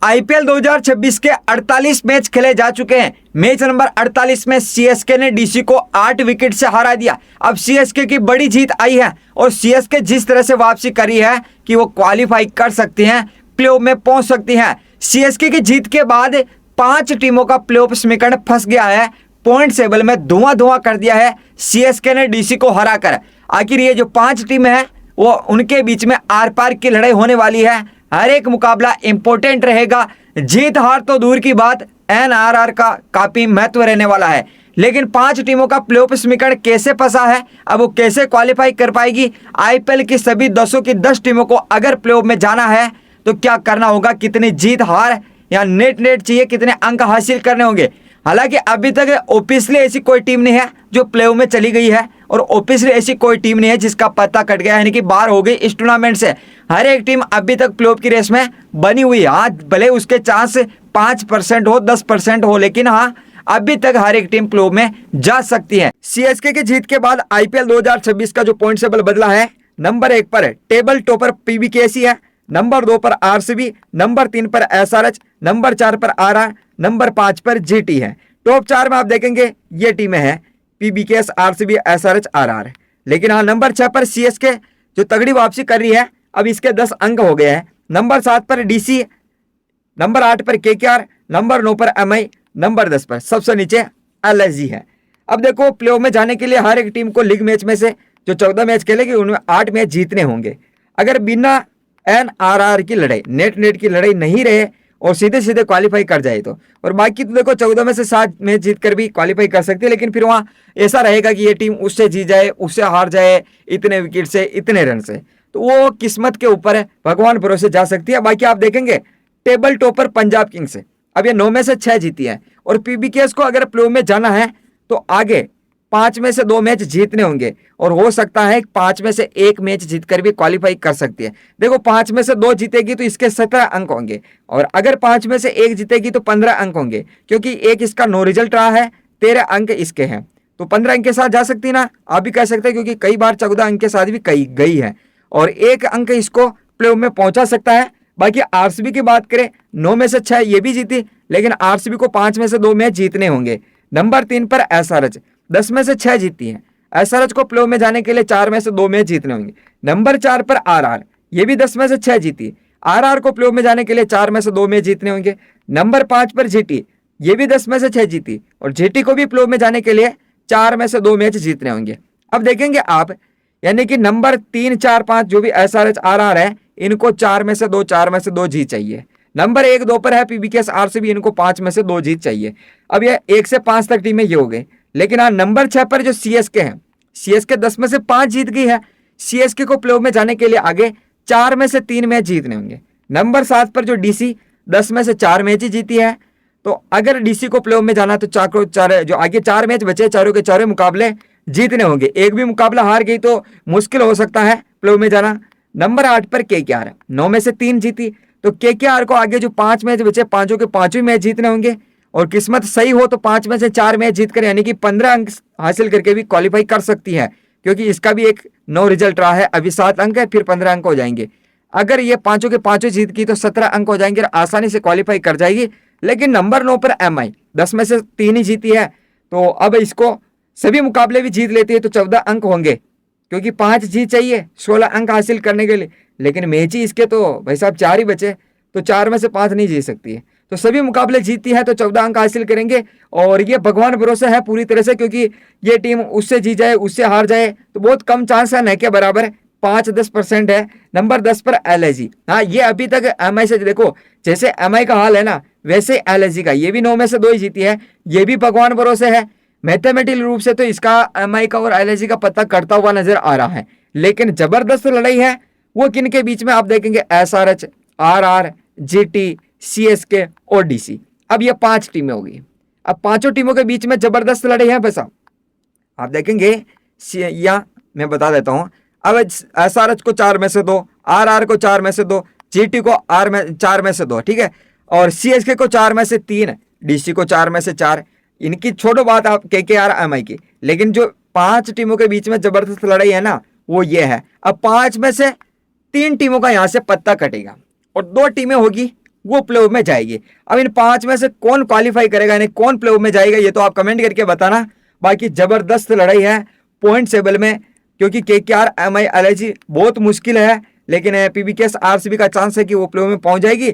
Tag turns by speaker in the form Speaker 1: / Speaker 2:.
Speaker 1: IPL 2026 के 48 match खेले जा चुके हैं। मैच नंबर 48 में सीएसके ने डीसी को 8 विकेट से हरा दिया। अब सीएसके की बड़ी जीत आई है और सीएसके जिस तरह से वापसी करी है कि वो क्वालिफाई कर सकती हैं, प्लेऑफ में पहुंच सकती हैं। सीएसके की जीत के बाद 5 टीमों का प्लेऑफ समीकरण फंस गया है। पॉइंट टेबल में धुआं कर दिया है सीएसके ने डीसी को हराकर। आखिर ये जो 5 टीमें हैं वो उनके बीच में आर पार की लड़ाई होने वाली है। हर एक मुकाबला इंपॉर्टेंट रहेगा। जीत हार तो दूर की बात, एनआरआर का काफी महत्व रहने वाला है। लेकिन 5 टीमों का प्लेऑफ समीकरण कैसे फंसा है, अब वो कैसे क्वालिफाई कर पाएगी? आईपीएल की सभी 10 टीमों को अगर प्लेऑफ में जाना है तो क्या करना होगा? कितनी जीत हार या नेट चाहिए, कितने अंक हासिल करने होंगे? हालांकि अभी तक ऑफिशियली ऐसी कोई टीम नहीं है जो प्लेऑफ में चली गई है और ऑफिशियली ऐसी कोई टीम नहीं है जिसका पत्ता कट गया, यानी कि बाहर हो गई इस टूर्नामेंट से। हर एक टीम अभी तक प्लेऑफ की रेस में बनी हुई है। हाँ, भले उसके चांस 5% हो, 10% हो, लेकिन हाँ अभी तक हर एक टीम प्लेऑफ में जा सकती है। सीएसके की जीत के बाद आईपीएल 2026 का जो पॉइंट टेबल बदला है, नंबर 1 पर टेबल टॉपर पीबीकेसी है, नंबर 2 पर आरसीबी, नंबर 3 पर एसआरएच, नंबर 4 पर आरआर, नंबर 5 पर जीटी है। टॉप 4 में आप देखेंगे ये टीमें हैं पीबीकेएस, आरसीबी, एसआरएच, आरआर। लेकिन हाँ, नंबर 6 पर सीएसके जो तगड़ी वापसी कर रही है, अब इसके 10 अंक हो गए हैं। नंबर 7 पर डीसी, नंबर 8 पर केकेआर, नंबर 9 पर एमआई, नंबर 10 पर सबसे नीचे एलएसजी है। अब देखो, प्लेऑफ में जाने के लिए हर एक टीम को लीग मैच में से जो 14 मैच खेलेगी उनमें 8 मैच जीतने होंगे। अगर बिना एनआरआर की लड़ाई, नेट की लड़ाई नहीं रहे और सीधे सीधे क्वालिफाई कर जाए तो, और बाकी तो देखो 14 में से 7 मैच जीत कर भी क्वालिफाई कर सकती है। लेकिन फिर वहां ऐसा रहेगा कि ये टीम उससे जीत जाए, उससे हार जाए, इतने विकेट से, इतने रन से, तो वो किस्मत के ऊपर है, भगवान भरोसे जा सकती है। बाकी आप देखेंगे टेबल टॉपर पंजाब किंग्स है, अब ये 9 में से 6 जीती है और पीबीकेएस को अगर प्लेऑफ में जाना है तो आगे 5 में से 2 मैच जीतने होंगे और हो सकता है 5 में से 1 मैच जीतकर भी क्वालिफाई कर सकती है। देखो, 5 में से 2 जीतेगी तो इसके 17 अंक होंगे और अगर 5 में से 1 जीतेगी तो 15 अंक होंगे, क्योंकि एक इसका नो रिजल्ट रहा है, 13 अंक इसके हैं, तो 15 अंक के साथ जा सकती है ना, आप भी कह सकते हैं, क्योंकि कई बार 14 अंक के साथ भी कई गई है और 1 अंक इसको प्लेऑफ में पहुंचा सकता है। बाकी आरसीबी की बात करें, 9 में से 6 ये भी जीती, लेकिन आरसीबी को 5 में से 2 मैच जीतने होंगे। नंबर 3 पर एसआरएच 10 में से 6 जीती है, एसआरएच को प्लेऑफ में जाने के लिए 4 में से 2 मैच जीतने होंगे। नंबर 4 पर आरआर, ये भी 10 में से 6 जीती, आरआर को प्लेऑफ में जाने के लिए 4 में से 2 मैच जीतने होंगे। नंबर 5 पर जीटी, ये भी 10 में से 6 जीती और जीटी को भी प्लेऑफ में जाने के लिए 4 में से 2 मैच जीतने होंगे। अब देखेंगे आप, यानी कि नंबर 3, 4, 5 जो भी एसआरएच, आरआर है, इनको 4 में से 2, 4 में से 2 जीत चाहिए। नंबर 1, 2 पर है पीबीकेएस, आरसीबी, इनको 5 में से 2 जीत चाहिए। अब ये 1 से 5 तक टीमें ये हो गई। लेकिन हाँ, नंबर 6 पर जो सीएसके है, सीएसके 10 में से 5 जीत गई है, सीएसके को प्लेऑफ में जाने के लिए आगे 4 में से 3 मैच जीतने होंगे। नंबर 7 पर जो डीसी 10 में से 4 मैच ही जीती है, तो अगर डीसी को प्लेऑफ में जाना तो चार जो आगे 4 मैच बचे, चारों के चारों मुकाबले जीतने होंगे। एक भी मुकाबला हार गई तो मुश्किल हो सकता है प्लेऑफ में जाना। नंबर 8 पर केकेआर है, 9 में से 3 जीती, तो केकेआर को आगे जो 5 मैच बचे, पांचों के पांचों मैच जीतने होंगे और किस्मत सही हो तो 5 में से 4 मैच जीतकर यानी कि 15 अंक हासिल करके भी क्वालिफाई कर सकती है, क्योंकि इसका भी एक नो रिजल्ट रहा है। अभी 7 अंक है, फिर 15 अंक हो जाएंगे। अगर ये पांचों के पांचों जीत की तो 17 अंक हो जाएंगे और आसानी से क्वालिफाई कर जाएगी। लेकिन नंबर 9 पर एमआई 10 में से 3 ही जीती है, तो अब इसको सभी मुकाबले भी जीत लेती है तो 14 अंक होंगे, क्योंकि 5 जीत चाहिए 16 अंक हासिल करने के लिए। लेकिन मैच ही इसके तो भाई साहब 4 ही बचे, तो 4 में से 5 नहीं जीत सकती है, तो सभी मुकाबले जीतती है तो 14 अंक हासिल करेंगे। और ये भगवान भरोसा है पूरी तरह से, क्योंकि ये टीम उससे जीत जाए, उससे हार जाए तो बहुत कम चांस है, न के बराबर 5-10% है। नंबर 10 पर एलएसजी, हाँ ये अभी तक एमआई से, देखो जैसे एमआई का हाल है ना, वैसे एलएसजी का, ये भी 9 में से 2 ही जीती है, ये भी भगवान भरोसे है। मैथमेटिकल रूप से तो इसका एमआई का और एलएसजी का पत्ता कटता हुआ नजर आ रहा है। लेकिन जबरदस्त लड़ाई है वो किन के बीच में, आप देखेंगे एसआरएच, आरआर, जीटी, सीएसके और डीसी। अब ये 5 टीमें होगी। अब पांचों टीमों के बीच में जबरदस्त लड़ाई है बस। आप देखेंगे, या मैं बता देता हूं, अब एसआरएच को 4 में से 2, आरआर को 4 में से 2, जीटी को 4 में से 2, ठीक है, और सीएसके को 4 में से 3, डीसी को 4 में से 4। इनकी छोड़ो बात आप केकेआर, एमआई की, लेकिन जो 5 टीमों के बीच में जबरदस्त लड़ाई है ना, वो ये है। अब 5 में से 3 टीमों का यहां से पत्ता कटेगा और 2 टीमें होगी वो प्ले ऑफ में जाएगी। अब इन 5 में से कौन क्वालिफाई करेगा, यानी कौन प्ले ऑफ में जाएगा, ये तो आप कमेंट करके बताना। बाकी जबरदस्त लड़ाई है पॉइंट टेबल में, क्योंकि केकेआर, एमआई, एलआईजी बहुत मुश्किल है, लेकिन पीबीकेएस, आरसीबी का चांस है कि वो प्ले ऑफ में पहुंच जाएगी।